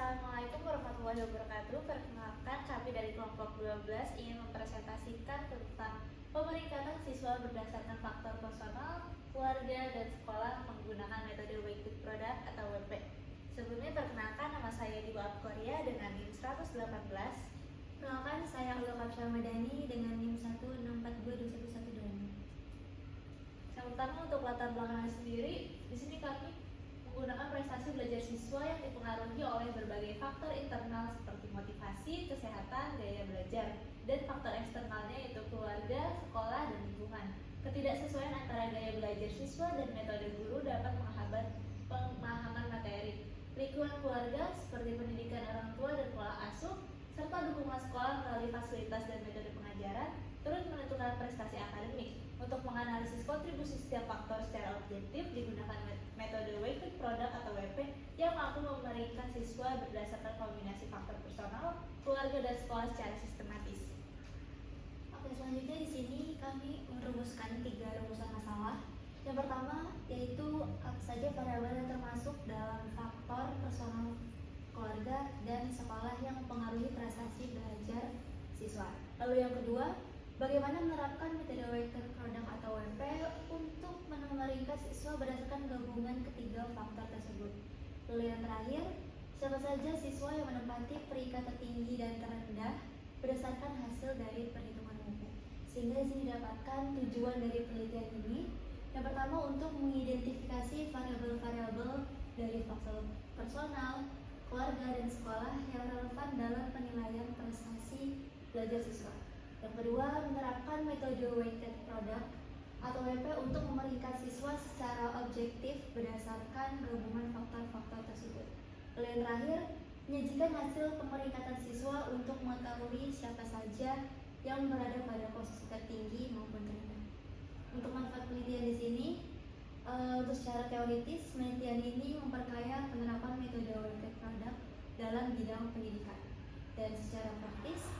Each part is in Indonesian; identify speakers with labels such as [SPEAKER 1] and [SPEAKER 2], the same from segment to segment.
[SPEAKER 1] Assalamualaikum warahmatullahi wabarakatuh. Perkenalkan, kami dari kelompok 12 ingin mempresentasikan tentang pemeringkatan siswa berdasarkan faktor personal, keluarga, dan sekolah menggunakan metode weighted product atau WP. Sebelumnya perkenalkan, nama saya Diwa Korea dengan NIM 118.
[SPEAKER 2] Perkenalkan, saya Ulul Madani dengan NIM 164221126.
[SPEAKER 1] Yang pertama, untuk latar belakangnya sendiri, di sini kami menggunakan prestasi belajar siswa yang dipengaruhi oleh berbagai faktor internal seperti motivasi, kesehatan, gaya belajar, dan faktor eksternalnya yaitu keluarga, sekolah, dan lingkungan. Ketidaksesuaian antara gaya belajar siswa dan metode guru dapat menghambat pemahaman materi. Lingkungan keluarga seperti pendidikan orang tua dan pola asuh, serta dukungan sekolah melalui fasilitas dan metode pengajaran turut menentukan prestasi akademik. Untuk menganalisis kontribusi setiap faktor secara objektif digunakan metode weighted product atau WP yang mampu memeringkat siswa berdasarkan kombinasi faktor personal, keluarga, dan sekolah secara sistematis.
[SPEAKER 2] Oke, selanjutnya di sini kami merumuskan 3 rumusan masalah. Yang pertama yaitu apa saja variabel yang termasuk dalam faktor personal, keluarga, dan sekolah yang mempengaruhi prestasi belajar siswa. Lalu yang kedua, bagaimana menerapkan metode weighted product atau WP untuk memeringkat siswa berdasarkan gabungan ketiga faktor tersebut. Lalu yang terakhir, siapa saja siswa yang menempati peringkat tertinggi dan terendah berdasarkan hasil dari perhitungan WP. Sehingga di sini didapatkan tujuan dari penelitian ini. Yang pertama, untuk mengidentifikasi variabel-variabel dari faktor personal, keluarga, dan sekolah yang relevan dalam penilaian prestasi belajar siswa. Yang kedua, menerapkan metode weighted product atau WP untuk memeringkat siswa secara objektif berdasarkan gabungan faktor-faktor tersebut. Lalu yang terakhir, menyajikan hasil pemeringkatan siswa untuk mengetahui siapa saja yang berada pada posisi tertinggi maupun terendah. Untuk manfaat penelitian di sini, untuk secara teoritis, penelitian ini memperkaya penerapan metode weighted product dalam bidang pendidikan. Dan secara praktis,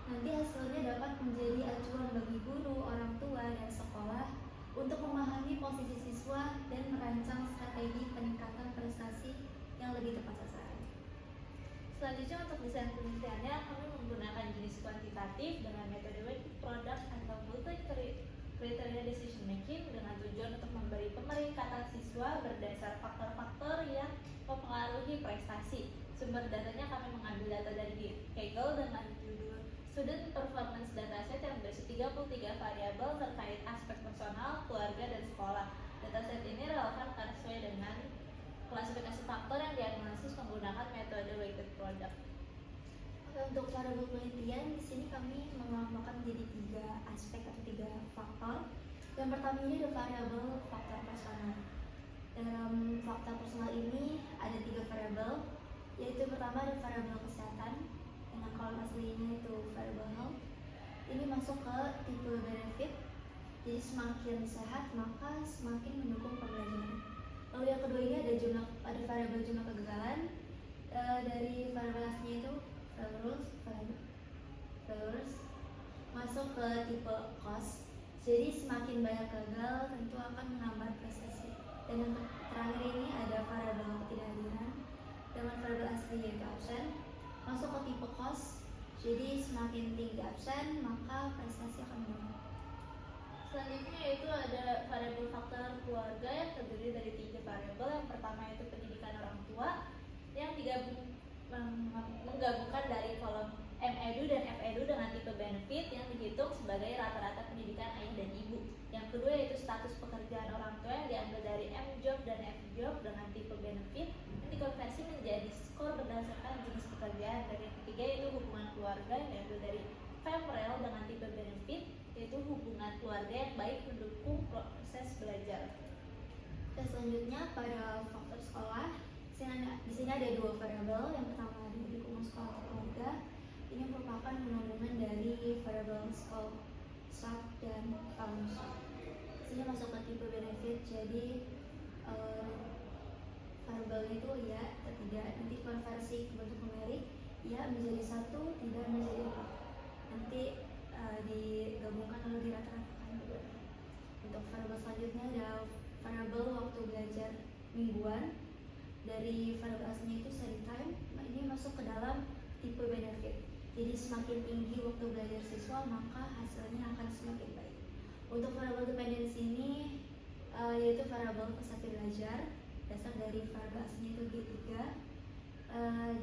[SPEAKER 2] nanti hasilnya dapat menjadi acuan bagi guru, orang tua, dan sekolah untuk memahami posisi siswa dan merancang strategi peningkatan prestasi yang lebih tepat sasaran.
[SPEAKER 1] Selanjutnya, untuk desain penelitiannya, kami menggunakan jenis kuantitatif dengan metode weighted product atau multi kriteria decision making dengan tujuan untuk memberi pemeringkatan siswa berdasar faktor-faktor yang mempengaruhi prestasi. Sumber datanya kami mengambil data dari Kaggle dengan judul Student Performance Dataset yang berisi 33 variabel terkait aspek personal, keluarga, dan sekolah. Dataset ini relevan karena sesuai dengan klasifikasi faktor yang dianalisis menggunakan metode weighted product.
[SPEAKER 2] Untuk variabel penelitian, di sini kami mengelompokkan menjadi 3 aspek atau 3 faktor. Yang pertama ini ada variabel faktor personal. Dalam faktor personal ini ada 3 variabel, yaitu pertama ada variabel kesehatan dengan kolom aslinya itu variabel health. Ini masuk ke tipe benefit, jadi semakin sehat maka semakin mendukung pembelajaran. Lalu yang kedua ini ada variabel jumlah kegagalan. Dari variabel aslinya itu failures masuk ke tipe cost, jadi semakin banyak gagal tentu akan menghambat prestasi. Dan yang terakhir ini ada variabel ketidakhadiran dengan variabel asli yaitu absen masuk ke tipe cost, jadi semakin tinggi absen maka prestasi akan menurun.
[SPEAKER 1] Selanjutnya yaitu ada variabel faktor keluarga yang terdiri dari 3 variabel. Yang pertama yaitu pendidikan orang tua yang menggabungkan dari kolom M-Edu dan F-Edu dengan tipe benefit yang dihitung sebagai rata-rata pendidikan ayah dan ibu. Yang kedua yaitu status pekerjaan orang tua yang diambil dari M-Job dan F-Job dengan tipe benefit yang dikonversi menjadi skor berdasarkan jenis pekerjaan. Dan yang ketiga yaitu hubungan keluarga yang diambil dari FEMREL dengan tipe benefit, yaitu hubungan keluarga yang baik mendukung proses belajar.
[SPEAKER 2] Dan selanjutnya pada faktor sekolah, di sini ada 2 variabel. Yang pertama ada dukungan sekolah atau keluarga. Ini merupakan gabungan dari variabel sekolah dan fellowship. Di sini masuk ke tipe benefit, jadi variabelnya itu ya atau tidak. Nanti konversi ke bentuk numerik ya menjadi 1, tidak menjadi 4. Nanti digabungkan lalu dirata-ratakan. Untuk variabel selanjutnya ada variabel waktu belajar mingguan. Dari variabel aslinya itu study time, ini tipe benefit. Jadi semakin tinggi waktu belajar siswa, maka hasilnya akan semakin baik. Untuk variable dependency ini yaitu variabel peserta belajar, dasar dari variabel aslinya itu G3.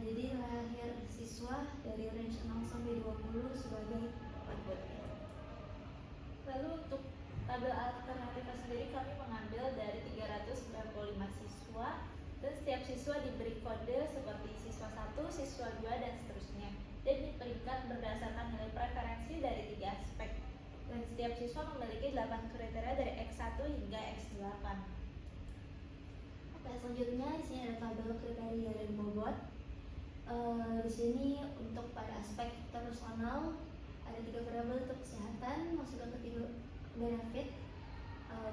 [SPEAKER 2] Jadi lahir siswa dari range 0 sampai 20 sebagai output.
[SPEAKER 1] Lalu untuk tabel alternatifnya sendiri kami mengambil dari 395 siswa dan setiap siswa diberi kode seperti siswa 1, siswa 2, dan seterusnya, dan diperingkat berdasarkan nilai preferensi dari 3 aspek, dan setiap siswa memiliki 8 kriteria dari X1 hingga X8.
[SPEAKER 2] Oke, selanjutnya di sini ada tabel kriteria dan bobot. Di sini untuk pada aspek personal ada 3 variabel untuk kesehatan, masukkan ke tipe benefit,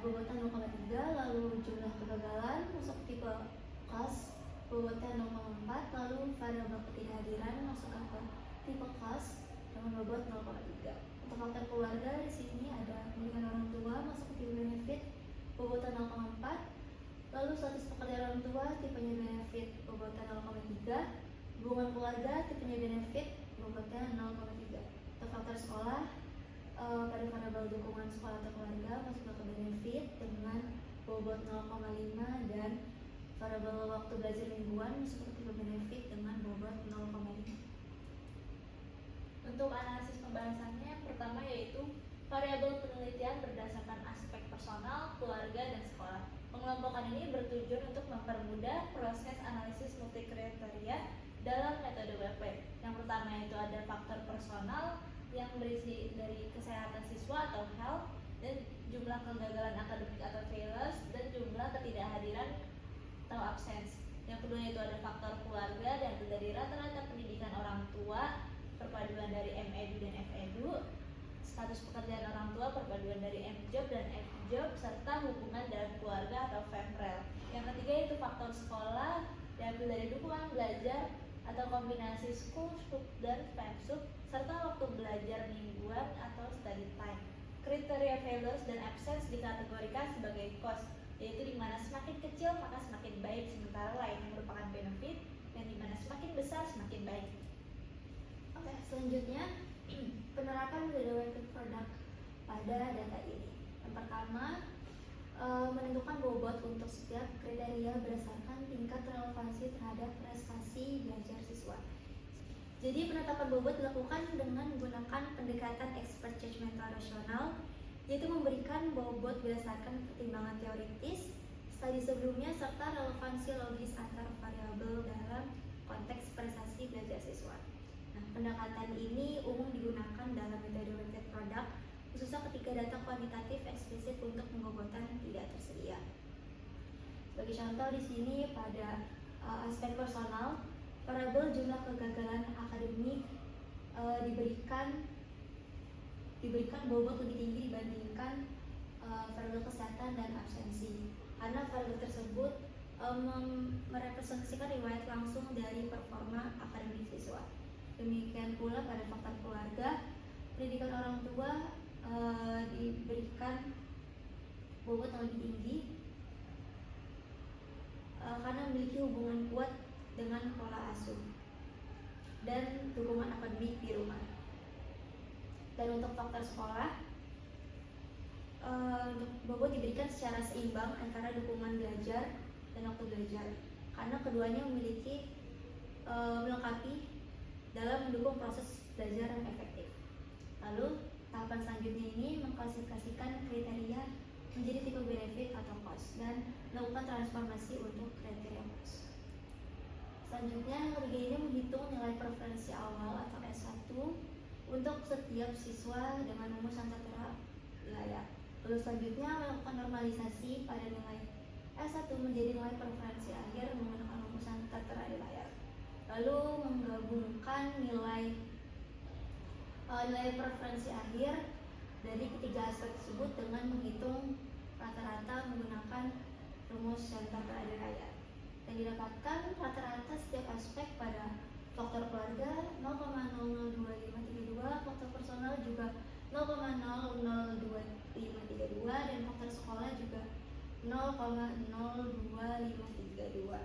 [SPEAKER 2] bobotnya 0,3, lalu jumlah kegagalan masuk ke tipe cost, bobotnya 0,4, lalu variabel ketidakhadiran masukkan ke tipe cost dengan bobot 0,3. Untuk faktor keluarga di sini ada pendidikan orang tua masuk ke tipe benefit, bobotnya 0,4, lalu status pekerjaan orang tua tipenya benefit, bobotnya 0,3, hubungan keluarga tipenya benefit, bobotnya 0,3. Untuk faktor sekolah pada variabel dukungan sekolah atau keluarga masuk ke benefit dengan bobot 0,5, dan variabel waktu belajar mingguan masuk ke tipe benefit dengan bobot 0,5.
[SPEAKER 1] Untuk analisis pembahasannya, pertama yaitu variabel penelitian berdasarkan aspek personal, keluarga, dan sekolah. Pengelompokan ini bertujuan untuk mempermudah proses analisis multikriteria dalam metode WP. Yang pertama itu ada faktor personal yang berisi dari kesehatan siswa atau health, dan jumlah kegagalan akademik atau failures, dan jumlah ketidakhadiran atau absence. Yang kedua itu ada faktor keluarga dan dari rata-rata pendidikan orang tua, perpaduan dari MEdu dan FEdu, status pekerjaan orang tua, perpaduan dari MJob dan FJob, serta hubungan dalam keluarga atau FEMREL. Yang ketiga itu faktor sekolah, diambil dari dukungan belajar atau kombinasi school, sub, dan FEMSUB, serta waktu belajar mingguan atau study time. Kriteria failures dan absence dikategorikan sebagai cost, yaitu dimana semakin kecil maka semakin baik, sementara lain yang merupakan benefit, yang dimana semakin besar semakin baik.
[SPEAKER 2] Oke, selanjutnya penerapan weighted product pada data ini. Yang pertama, menentukan bobot untuk setiap kriteria berdasarkan tingkat relevansi terhadap prestasi belajar siswa. Jadi penetapan bobot dilakukan dengan menggunakan pendekatan expert judgmental rasional, yaitu memberikan bobot berdasarkan pertimbangan teoritis, studi sebelumnya, serta relevansi logis antar variabel dalam konteks prestasi belajar siswa. Nah, pendekatan ini umum digunakan dalam metode weighted product, khususnya ketika data kuantitatif eksplisit untuk pembobotan tidak tersedia. Sebagai contoh di sini pada aspek personal, variabel jumlah kegagalan akademik diberikan bobot lebih tinggi dibandingkan variabel kesehatan dan absensi, karena variabel tersebut merepresentasikan riwayat langsung dari performa akademik siswa. Demikian pula pada faktor keluarga, pendidikan orang tua diberikan bobot yang lebih tinggi karena memiliki hubungan kuat dengan pola asuh dan dukungan akademik di rumah. Dan untuk faktor sekolah, bobot diberikan secara seimbang antara dukungan belajar dan waktu belajar, karena keduanya memiliki melengkapi dalam mendukung proses belajar yang efektif. Lalu tahapan selanjutnya ini mengklasifikasikan kriteria menjadi tipe benefit atau cost dan melakukan transformasi untuk kriteria cost. Selanjutnya yang ketiga ini menghitung nilai preferensi awal atau S1 untuk setiap siswa dengan rumusan tertera wilayah. Lalu selanjutnya melakukan normalisasi pada nilai S1 menjadi nilai preferensi akhir menggunakan rumusan tertera di layar. Lalu menggabungkan nilai preferensi akhir dari ketiga aspek tersebut dengan menghitung rata-rata menggunakan rumus yang tertera di layar. Dan didapatkan rata-rata setiap aspek pada faktor keluarga 0,002532, faktor personal juga 0,0023532, dan faktor sekolah juga 0,02532.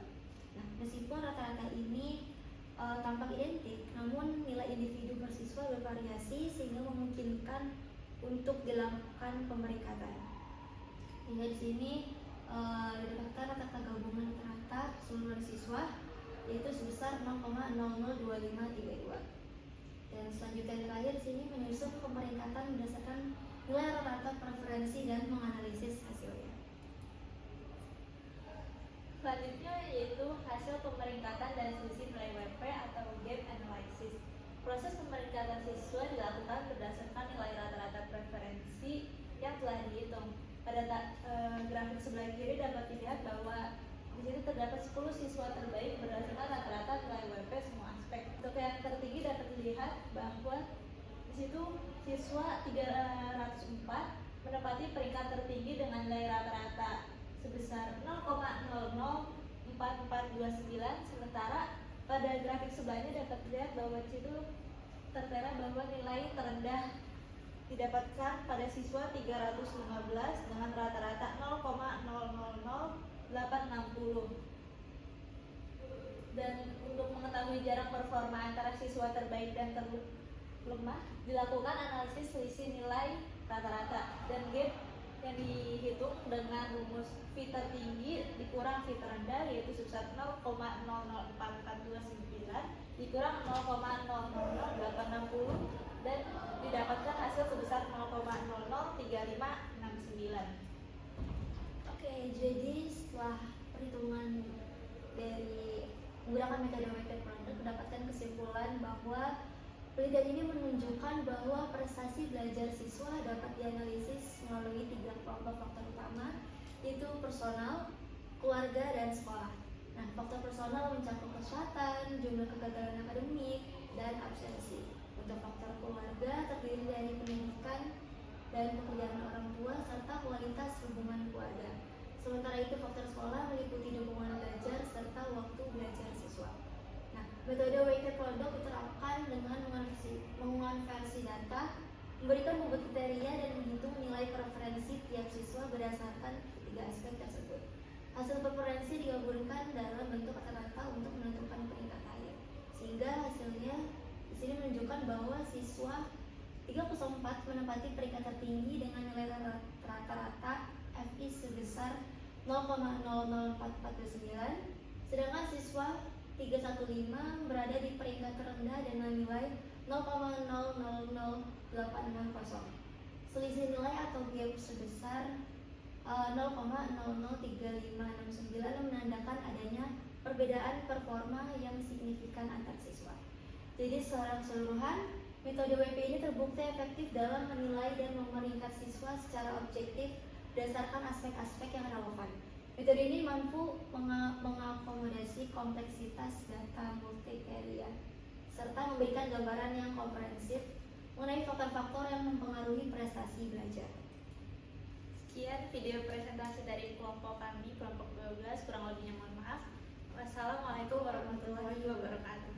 [SPEAKER 2] Nah, meskipun rata-rata ini tampak identik, Namun nilai individu per siswa bervariasi sehingga memungkinkan untuk dilakukan pemeringkatan. Hingga di sini didapatkan rata-rata gabungan rata-rata keseluruhan siswa yaitu sebesar 0,002532. Dan selanjutnya yang terakhir di sini menyusun pemeringkatan berdasarkan nilai rata-rata preferensi dan menganalisis hasilnya.
[SPEAKER 1] Selanjutnya yaitu hasil pemeringkatan dan selisih nilai WP atau gap analysis. Proses pemeringkatan siswa dilakukan berdasarkan nilai rata-rata preferensi yang telah dihitung. Pada grafik sebelah kiri dapat dilihat bahwa di sini terdapat 10 siswa terbaik berdasarkan rata-rata nilai WP semua aspek. Untuk yang tertinggi dapat dilihat bahwa di situ siswa 304 menempati peringkat tertinggi dengan nilai rata-rata sebesar 0,004429, sementara pada grafik sebelahnya dapat dilihat bahwa di situ tertera bahwa nilai terendah didapatkan pada siswa 315 dengan rata-rata 0,000860. Dan untuk mengetahui jarak performa antara siswa terbaik dan terlemah, dilakukan analisis selisih nilai rata-rata dan gap yang dihitung dengan rumus V tertinggi dikurang V terendah yaitu sebesar 0,004429 dikurang 0,000860 dan didapatkan hasil sebesar 0,003569.
[SPEAKER 2] Oke, jadi setelah perhitungan dari menggunakan metode weighted product mendapatkan kesimpulan bahwa penelitian ini menunjukkan bahwa prestasi belajar siswa dapat dianalisis melalui 3 kelompok faktor utama, yaitu personal, keluarga, dan sekolah. Nah, faktor personal mencakup kesehatan, jumlah kegagalan akademik, dan absensi. Untuk faktor keluarga terdiri dari pendidikan dan pekerjaan orang tua serta kualitas hubungan keluarga. Sementara itu faktor sekolah meliputi dukungan belajar serta waktu belajar siswa. Nah, metode weighted product diterapkan dengan mengonversi data, memberikan bobot kriteria dan menghitung nilai preferensi tiap siswa berdasarkan 3 aspek tersebut. Hasil preferensi digabungkan dalam bentuk rata-rata untuk menentukan peringkat akhir. Sehingga hasilnya di sini menunjukkan bahwa siswa 304 menempati peringkat tertinggi dengan nilai rata-rata FI sebesar 0,004429, sedangkan siswa 315 berada di peringkat terendah dengan nilai 0,000860. Selisih nilai atau gap sebesar 0,003569 menandakan adanya perbedaan performa yang signifikan antar siswa. Jadi secara keseluruhan, metode WP ini terbukti efektif dalam menilai dan memeringkat siswa secara objektif berdasarkan aspek-aspek yang relevan. Metode ini mampu mengakomodasi kompleksitas data multivariat serta memberikan gambaran yang komprehensif mengenai faktor-faktor yang mempengaruhi prestasi belajar.
[SPEAKER 1] Sekian video presentasi dari kelompok kami, kelompok 12, kurang lebihnya mohon maaf. Wassalamualaikum warahmatullahi wabarakatuh.